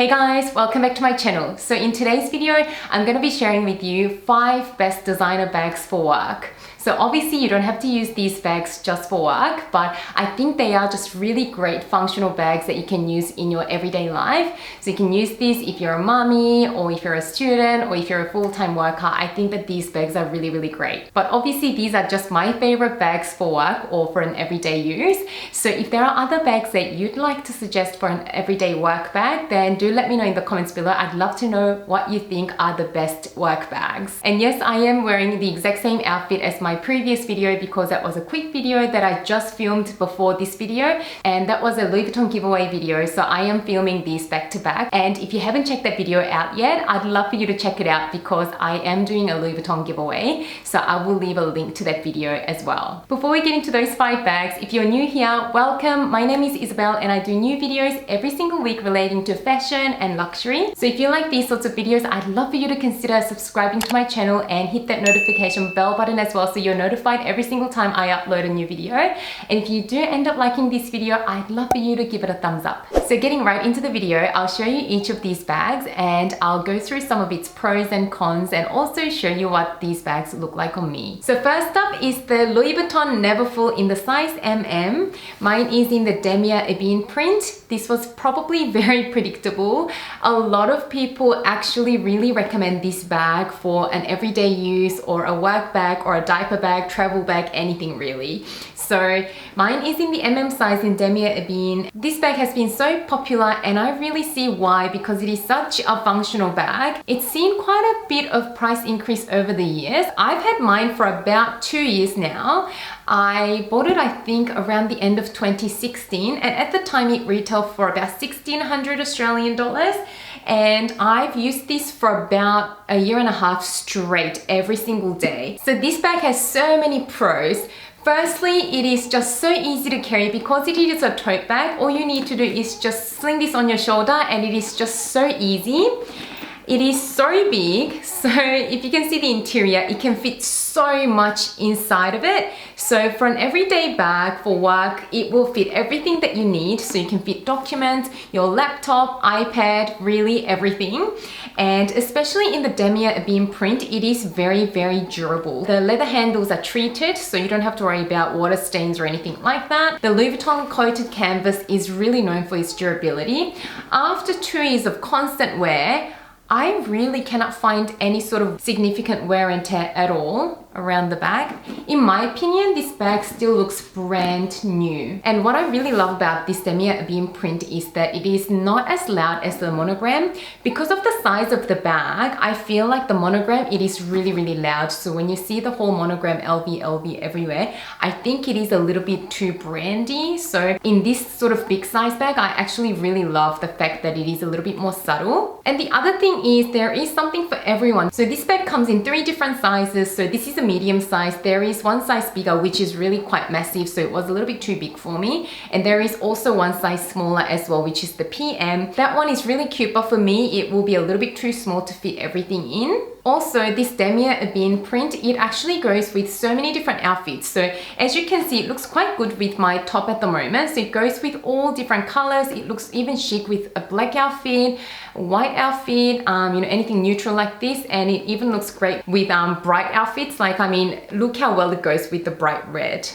Hey guys, welcome back to my channel. So in today's video, I'm going to be sharing with you 5 best designer bags for work. So obviously you don't have to use these bags just for work, but I think they are just really great functional bags that you can use in your everyday life. So you can use these if you're a mommy or if you're a student or if you're a full-time worker. I think that these bags are really great. But obviously these are just my favorite bags for work or for an everyday use. So if there are other bags that you'd like to suggest for an everyday work bag, then do let me know in the comments below. I'd love to know what you think are the best work bags. And yes, I am wearing the exact same outfit as my previous video because that was a quick video that I just filmed before this video, and that was a Louis Vuitton giveaway video. So I am filming these back to back, and if you haven't checked that video out yet, I'd love for you to check it out because I am doing a Louis Vuitton giveaway, so I will leave a link to that video as well. Before we get into those 5 bags, if you're new here, welcome. My name is Isabelle and I do new videos every single week relating to fashion and luxury. So if you like these sorts of videos, I'd love for you to consider subscribing to my channel and hit that notification bell button as well, so you're notified every single time I upload a new video. And if you do end up liking this video, I'd love for you to give it a thumbs up. So getting right into the video, I'll show you each of these bags and I'll go through some of its pros and cons and also show you what these bags look like on me. So first up is the Louis Vuitton Neverfull in the size MM. Mine is in the Damier Ebene print. This was probably very predictable. A lot of people actually really recommend this bag for an everyday use or a work bag or a diaper bag, travel bag, anything really. So mine is in the MM size in Damier Ebene. This bag has been so popular and I really see why, because it is such a functional bag. It's seen quite a bit of price increase over the years. I've had mine for about 2 years now. I bought it, I think, around the end of 2016, and at the time it retailed for about 1,600 Australian dollars. And I've used this for about a year and a half straight every single day. So this bag has so many pros. Firstly, it is just so easy to carry because it is a tote bag. All you need to do is just sling this on your shoulder and it is just so easy. It is so big, so if you can see the interior, it can fit so much inside of it. So for an everyday bag for work, it will fit everything that you need. So you can fit documents, your laptop, iPad, really everything. And especially in the Damier Ebene print, it is very durable. The leather handles are treated, so you don't have to worry about water stains or anything like that. The Louis Vuitton coated canvas is really known for its durability. After 2 years of constant wear, I really cannot find any sort of significant wear and tear at all around the bag. In my opinion, this bag still looks brand new. And what I really love about this Damier Ebene print is that it is not as loud as the monogram. Because of the size of the bag, I feel like the monogram, it is really loud. So when you see the whole monogram LV everywhere, I think it is a little bit too brandy. So in this sort of big size bag, I actually really love the fact that it is a little bit more subtle. And the other thing is there is something for everyone. So this bag comes in 3 different sizes. So this is a medium size. There is one size bigger, which is really quite massive, so it was a little bit too big for me. And there is also one size smaller as well, which is the PM. That one is really cute, but for me it will be a little bit too small to fit everything in. Also, this Damier Ebene print, it actually goes with so many different outfits. So as you can see, it looks quite good with my top at the moment. So it goes with all different colors. It looks even chic with a black outfit, white outfit, you know, anything neutral like this. And it even looks great with bright outfits. Like, I mean, look how well it goes with the bright red.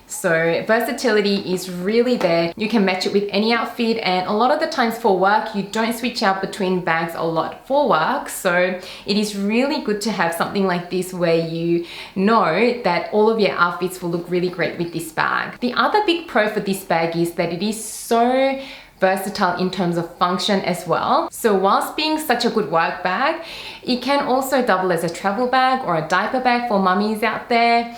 So versatility is really there. You can match it with any outfit, and a lot of the times for work, you don't switch out between bags a lot for work. So it is really good to have something like this where you know that all of your outfits will look really great with this bag. The other big pro for this bag is that it is so versatile in terms of function as well. So whilst being such a good work bag, it can also double as a travel bag or a diaper bag for mummies out there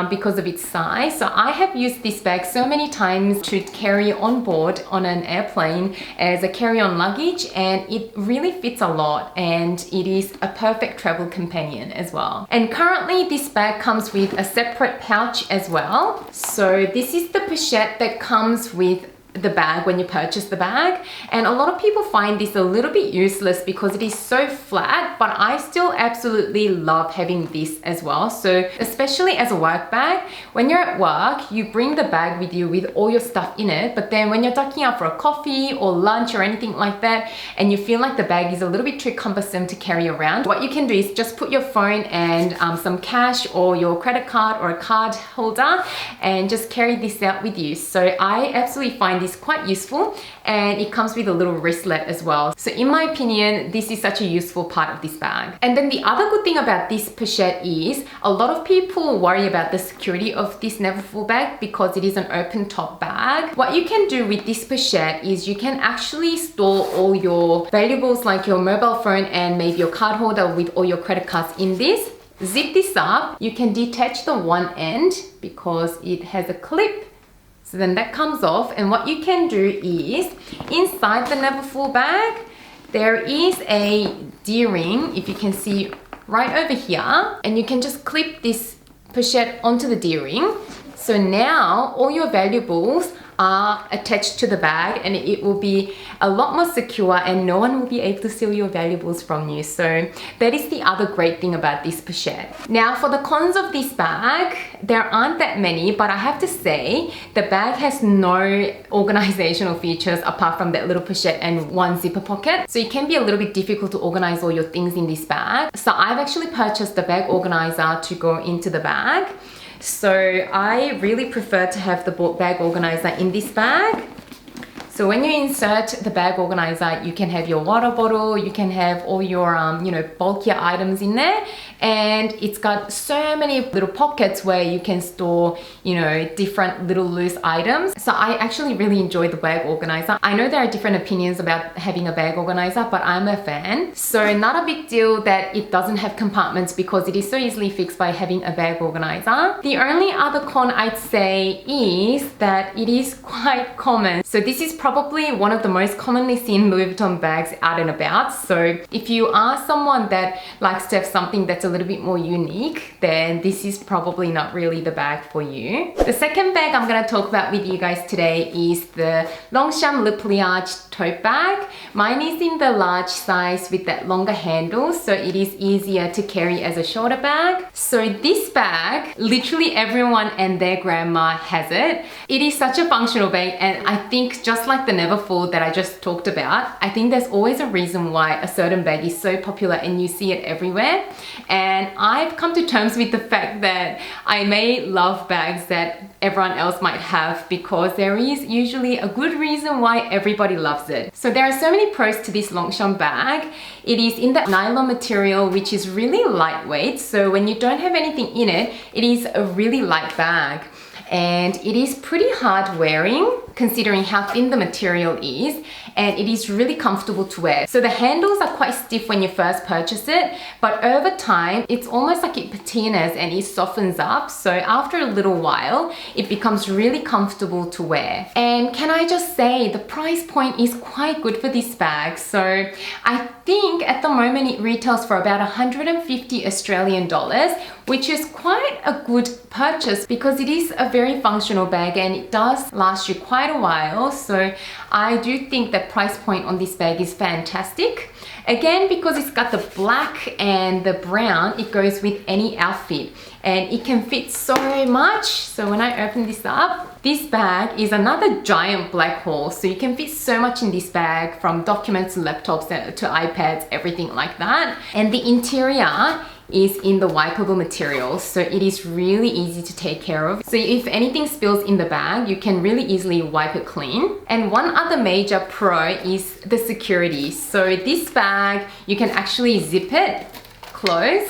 because of its size. So I have used this bag so many times to carry on board on an airplane as a carry-on luggage, and it really fits a lot, and it is a perfect travel companion as well. And currently this bag comes with a separate pouch as well. So this is the pochette that comes with the bag when you purchase the bag. And a lot of people find this a little bit useless because it is so flat, but I still absolutely love having this as well. So especially as a work bag, when you're at work, you bring the bag with you with all your stuff in it, but then when you're ducking out for a coffee or lunch or anything like that, and you feel like the bag is a little bit too cumbersome to carry around, what you can do is just put your phone and some cash or your credit card or a card holder and just carry this out with you. So I absolutely find this quite useful, and it comes with a little wristlet as well. So in my opinion, this is such a useful part of this bag. And then the other good thing about this pochette is a lot of people worry about the security of this Neverfull bag because it is an open top bag. What you can do with this pochette is you can actually store all your valuables like your mobile phone and maybe your card holder with all your credit cards in this. Zip this up. You can detach the one end because it has a clip. So then that comes off, and what you can do is inside the Neverfull bag there is a D-ring, if you can see right over here, and you can just clip this pochette onto the D-ring. So now all your valuables are attached to the bag, and it will be a lot more secure and no one will be able to steal your valuables from you. So that is the other great thing about this pochette. Now for the cons of this bag, there aren't that many, but I have to say the bag has no organizational features apart from that little pochette and one zipper pocket. So it can be a little bit difficult to organize all your things in this bag. So I've actually purchased the bag organizer to go into the bag. So I really prefer to have the bag organizer in this bag. So when you insert the bag organizer, you can have your water bottle, you can have all your bulkier items in there, and it's got so many little pockets where you can store different little loose items. So I actually really enjoy the bag organizer. I know there are different opinions about having a bag organizer, but I'm a fan. So not a big deal that it doesn't have compartments because it is so easily fixed by having a bag organizer. The only other con I'd say is that it is quite common. So this is probably one of the most commonly seen Louis Vuitton bags out and about. So if you are someone that likes to have something that's a little bit more unique, then this is probably not really the bag for you. The second bag I'm going to talk about with you guys today is the Longchamp Le Pliage tote bag. Mine is in the large size with that longer handle, so it is easier to carry as a shoulder bag. So this bag, literally everyone and their grandma has it. It is such a functional bag, and I think just like the Neverfull that I just talked about, I think there's always a reason why a certain bag is so popular and you see it everywhere. And I've come to terms with the fact that I may love bags that everyone else might have because there is usually a good reason why everybody loves it. So there are so many pros to this Longchamp bag. It is in that nylon material, which is really lightweight. So when you don't have anything in it, it is a really light bag. And it is pretty hard wearing considering how thin the material is, and it is really comfortable to wear. So the handles are quite stiff when you first purchase it, but over time it's almost like it patinas and it softens up. So after a little while it becomes really comfortable to wear. And can I just say the price point is quite good for this bag. So I think at the moment it retails for about 150 Australian dollars, which is quite a good purchase because it is a very functional bag and it does last you quite a while. So I do think the price point on this bag is fantastic. Again, because it's got the black and the brown, it goes with any outfit and it can fit so much. So when I open this up, this bag is another giant black hole. So you can fit so much in this bag, from documents to laptops to iPads, everything like that. And the interior is in the wipeable material, so it is really easy to take care of. So if anything spills in the bag, you can really easily wipe it clean. And one other major pro is the security. So this bag, you can actually zip it close,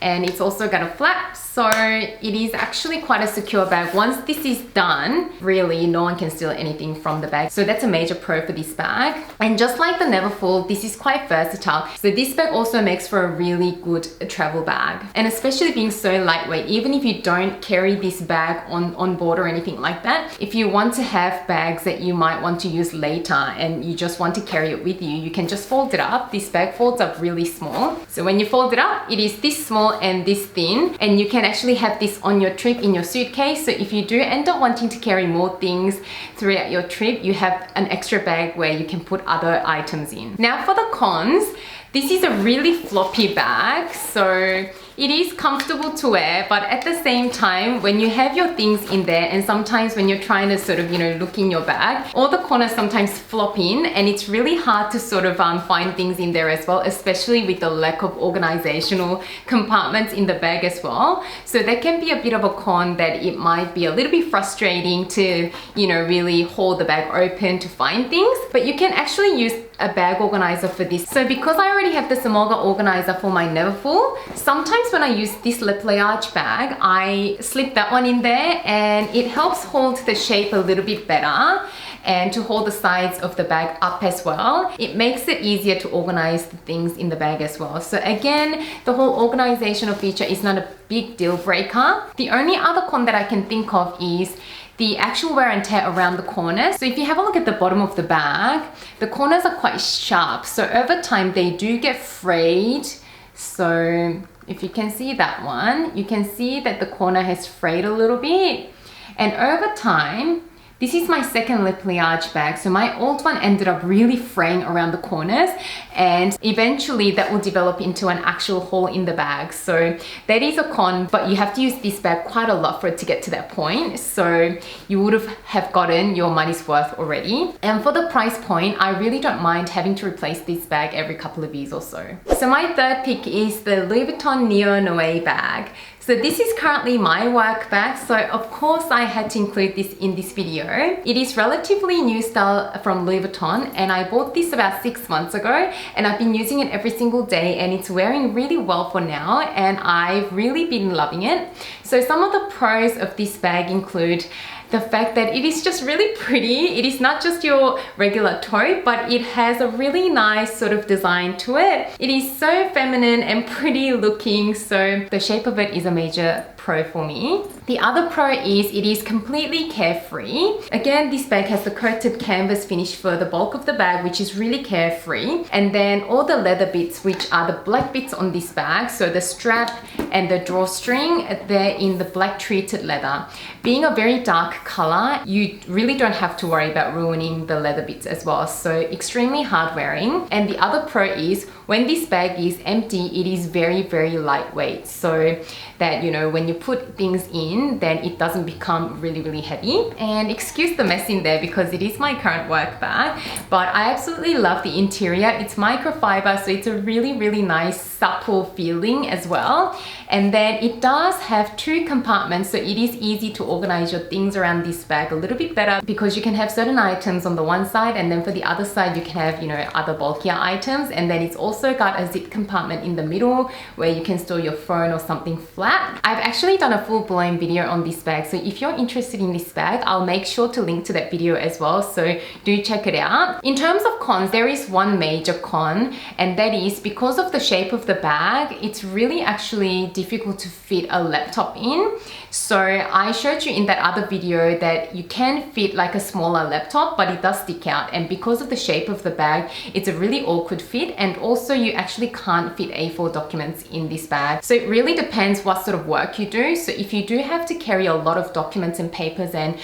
and it's also got a flap, so it is actually quite a secure bag. Once this is done, really no one can steal anything from the bag. So that's a major pro for this bag. And just like the Neverfull, this is quite versatile. So this bag also makes for a really good travel bag. And especially being so lightweight, even if you don't carry this bag on board or anything like that, if you want to have bags that you might want to use later and you just want to carry it with you, you can just fold it up. This bag folds up really small. So when you fold it up, it is this small and this thin, and you can can actually have this on your trip in your suitcase. So if you do end up wanting to carry more things throughout your trip, you have an extra bag where you can put other items in. Now for the cons, this is a really floppy bag, so it is comfortable to wear, but at the same time, when you have your things in there, and sometimes when you're trying to sort of, you know, look in your bag, all the corners sometimes flop in, and it's really hard to sort of find things in there as well, especially with the lack of organizational compartments in the bag as well. So that can be a bit of a con, that it might be a little bit frustrating to, you know, really hold the bag open to find things, but you can actually use a bag organizer for this. So because I already have the Samolga organizer for my Neverfull, sometimes when I use this Le Pliage bag, I slip that one in there, and it helps hold the shape a little bit better and to hold the sides of the bag up as well. It makes it easier to organize the things in the bag as well. So again, the whole organizational feature is not a big deal breaker. The only other con that I can think of is the actual wear and tear around the corners. So if you have a look at the bottom of the bag, the corners are quite sharp. So over time, they do get frayed. So if you can see that one, you can see that the corner has frayed a little bit. And over time, this is my second Le Pliage bag. So my old one ended up really fraying around the corners, and eventually that will develop into an actual hole in the bag. So that is a con, but you have to use this bag quite a lot for it to get to that point. So you would have gotten your money's worth already. And for the price point, I really don't mind having to replace this bag every couple of years or so. So my third pick is the Louis Vuitton Neo Noe bag. So this is currently my work bag, so of course I had to include this in this video. It is relatively new style from Louis Vuitton, and I bought this about 6 months ago, and I've been using it every single day, and it's wearing really well for now, and I've really been loving it. So some of the pros of this bag include the fact that it is just really pretty. It is not just your regular tote, but it has a really nice sort of design to it. It is so feminine and pretty looking, so the shape of it is a major pro for me. The other pro is it is completely carefree. Again, this bag has the coated canvas finish for the bulk of the bag, which is really carefree. And then all the leather bits, which are the black bits on this bag, so the strap and the drawstring, they're in the black treated leather. Being a very dark color, you really don't have to worry about ruining the leather bits as well. So extremely hard wearing. And the other pro is when this bag is empty, it is very, very lightweight. So that, you know, when you put things in, then it doesn't become really, really heavy. And excuse the mess in there because it is my current work bag, but I absolutely love the interior. It's microfiber, so it's a really, really nice, supple feeling as well. And then it does have 2 compartments, so it is easy to organize your things around this bag a little bit better, because you can have certain items on the one side, and then for the other side, you can have, you know, other bulkier items. And then it's also got a zip compartment in the middle where you can store your phone or something flat. I've actually done a full-blown video on this bag, so if you're interested in this bag, I'll make sure to link to that video as well, so do check it out. In terms of cons, there is one major con, and that is because of the shape of the bag, it's really actually difficult to fit a laptop in. So I showed you in that other video that you can fit like a smaller laptop, but it does stick out, and because of the shape of the bag, it's a really awkward fit, and also you actually can't fit A4 documents in this bag. So it really depends what sort of work you do. So if you do have to carry a lot of documents and papers, and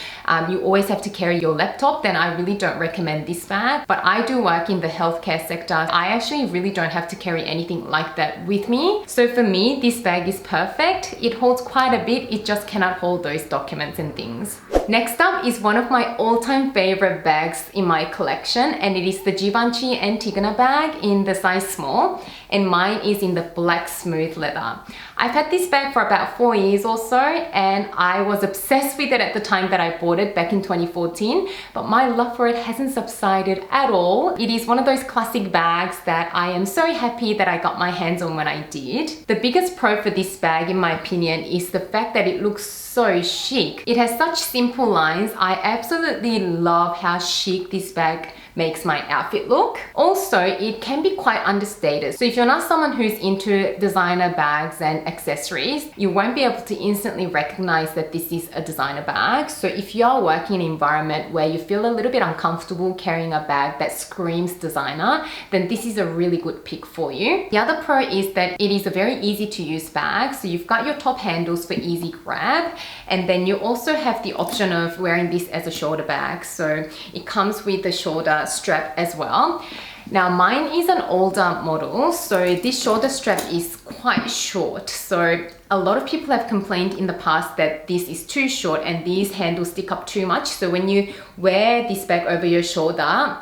you always have to carry your laptop, then I really don't recommend this bag. But I do work in the healthcare sector. I actually really don't have to carry anything like that with me. So for me, this bag is perfect. It holds quite a bit, it just cannot hold those documents and things. Next up is one of my all-time favorite bags in my collection, and it is the Givenchy Antigona bag in the size small, and mine is in the black smooth leather. I've had this bag for about 4 years or so, and I was obsessed with it at the time that I bought it back in 2014, but my love for it hasn't subsided at all. It is one of those classic bags that I am so happy that I got my hands on when I did. The biggest pro for this bag, in my opinion, is the fact that it looks so chic. It has such simple lines. I absolutely love how chic this bag makes my outfit look. Also, it can be quite understated. So if you're not someone who's into designer bags and accessories, you won't be able to instantly recognize that this is a designer bag. So if you're working in an environment where you feel a little bit uncomfortable carrying a bag that screams designer, then this is a really good pick for you. The other pro is that it is a very easy to use bag. So you've got your top handles for easy grab, and then you also have the option of wearing this as a shoulder bag. So it comes with the shoulder strap as well. Now mine is an older model, so this shoulder strap is quite short. So a lot of people have complained in the past that this is too short and these handles stick up too much. So when you wear this bag over your shoulder,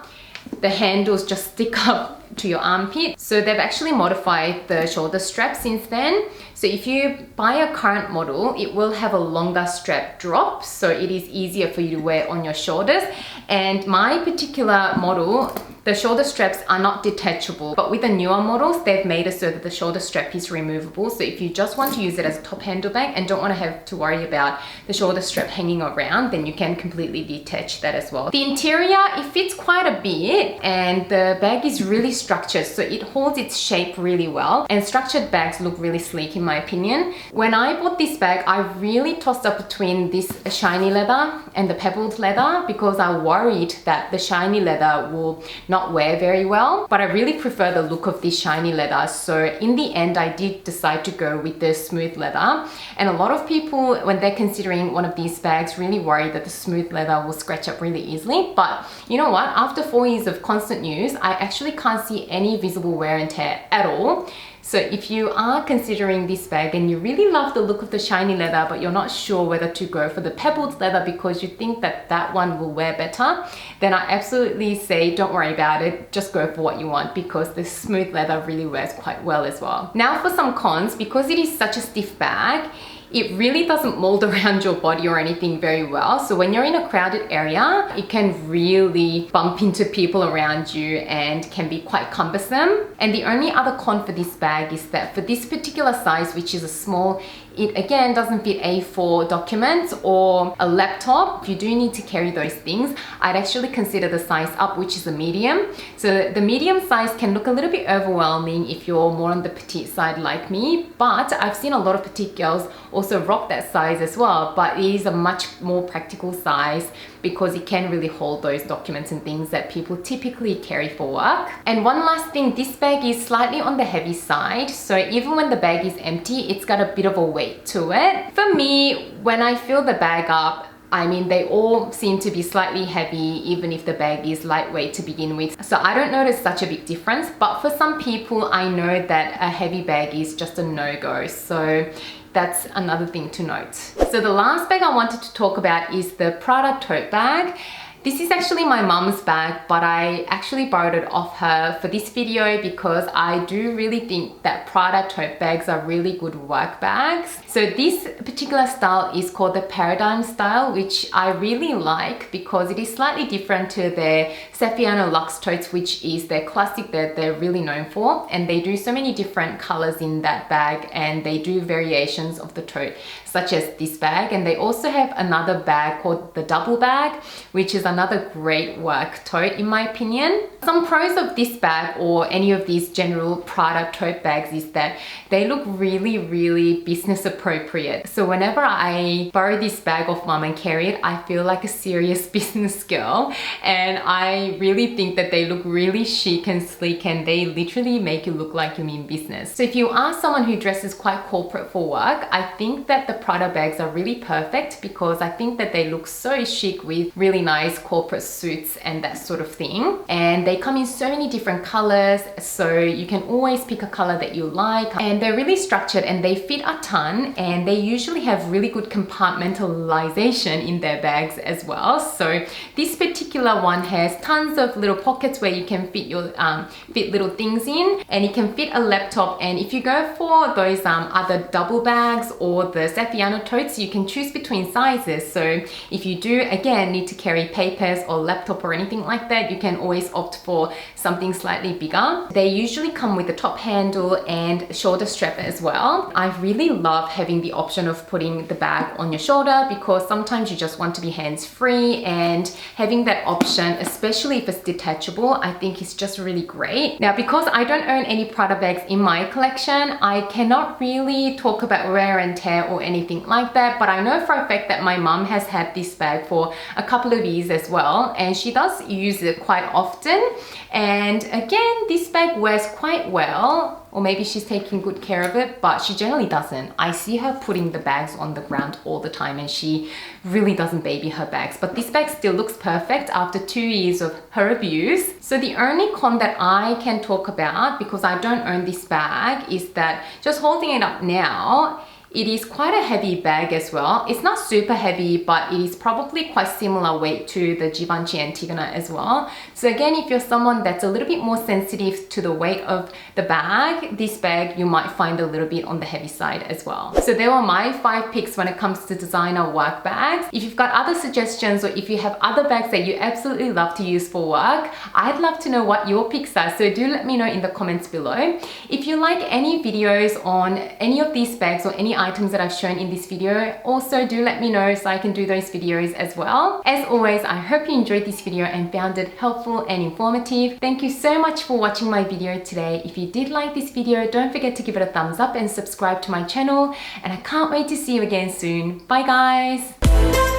the handles just stick up to your armpit. So they've actually modified the shoulder strap since then. So if you buy a current model, it will have a longer strap drop, so it is easier for you to wear on your shoulders. And my particular model, the shoulder straps are not detachable, but with the newer models, they've made it so that the shoulder strap is removable. So if you just want to use it as a top handle bag and don't want to have to worry about the shoulder strap hanging around, then you can completely detach that as well. The interior, it fits quite a bit, and the bag is really structured, so it holds its shape really well, and structured bags look really sleek in my opinion. When I bought this bag, I really tossed up between this shiny leather and the pebbled leather because I worried that the shiny leather will not wear very well, but I really prefer the look of this shiny leather. So in the end, I did decide to go with the smooth leather, and a lot of people, when they're considering one of these bags, really worry that the smooth leather will scratch up really easily. But you know what, after 4 years of constant use, I actually can't see any visible wear and tear at all. So if you are considering this bag and you really love the look of the shiny leather, but you're not sure whether to go for the pebbled leather because you think that that one will wear better, then I absolutely say don't worry about it, just go for what you want, because the smooth leather really wears quite well as well. Now for some cons, because it is such a stiff bag, it really doesn't mold around your body or anything very well. So when you're in a crowded area, it can really bump into people around you and can be quite cumbersome. And the only other con for this bag is that for this particular size, which is a small, it again doesn't fit A4 documents or a laptop. If you do need to carry those things, I'd actually consider the size up, which is a medium. So the medium size can look a little bit overwhelming if you're more on the petite side like me, but I've seen a lot of petite girls also rock that size as well, but it is a much more practical size because it can really hold those documents and things that people typically carry for work. And one last thing, this bag is slightly on the heavy side, so even when the bag is empty, it's got a bit of a weight to it. For me, when I fill the bag up, I mean, they all seem to be slightly heavy, even if the bag is lightweight to begin with. So I don't notice such a big difference, but for some people, I know that a heavy bag is just a no-go. So that's another thing to note. So the last bag I wanted to talk about is the Prada tote bag. This is actually my mum's bag, but I actually borrowed it off her for this video because I do really think that Prada tote bags are really good work bags. So this particular style is called the Paradigm style, which I really like because it is slightly different to their Saffiano Luxe totes, which is their classic that they're really known for. And they do so many different colors in that bag, and they do variations of the tote, such as this bag. And they also have another bag called the double bag, which is another great work tote in my opinion. Some pros of this bag or any of these general Prada tote bags is that they look really, really business appropriate. So whenever I borrow this bag off mum and carry it, I feel like a serious business girl, and I really think that they look really chic and sleek, and they literally make you look like you mean business. So if you are someone who dresses quite corporate for work, I think that the Prada bags are really perfect because I think that they look so chic with really nice corporate suits and that sort of thing. And they come in so many different colors, so you can always pick a color that you like. And they're really structured and they fit a ton, and they usually have really good compartmentalization in their bags as well. So this particular one has tons of little pockets where you can fit your fit little things in, and you can fit a laptop. And if you go for those other double bags or the Saffiano totes, you can choose between sizes. So if you do again need to carry papers or laptop or anything like that, you can always opt for something slightly bigger. They usually come with a top handle and shoulder strap as well. I really love having the option of putting the bag on your shoulder because sometimes you just want to be hands-free, and having that option, especially if it's detachable, I think is just really great. Now, because I don't own any Prada bags in my collection, I cannot really talk about wear and tear or anything like that, but I know for a fact that my mum has had this bag for a couple of years as well, and she does use it quite often. And again, this bag wears quite well, or maybe she's taking good care of it, but she generally doesn't. I see her putting the bags on the ground all the time, and she really doesn't baby her bags. But this bag still looks perfect after 2 years of her abuse. So the only con that I can talk about, because I don't own this bag, is that just holding it up now, it is quite a heavy bag as well. It's not super heavy, but it is probably quite similar weight to the Givenchy Antigona as well. So again, if you're someone that's a little bit more sensitive to the weight of the bag, this bag you might find a little bit on the heavy side as well. So there were my 5 picks when it comes to designer work bags. If you've got other suggestions, or if you have other bags that you absolutely love to use for work, I'd love to know what your picks are. So do let me know in the comments below. If you like any videos on any of these bags or any items that I've shown in this video, also do let me know so I can do those videos as well. As always, I hope you enjoyed this video and found it helpful and informative. Thank you so much for watching my video today. If you did like this video, don't forget to give it a thumbs up and subscribe to my channel, and I can't wait to see you again soon. Bye guys!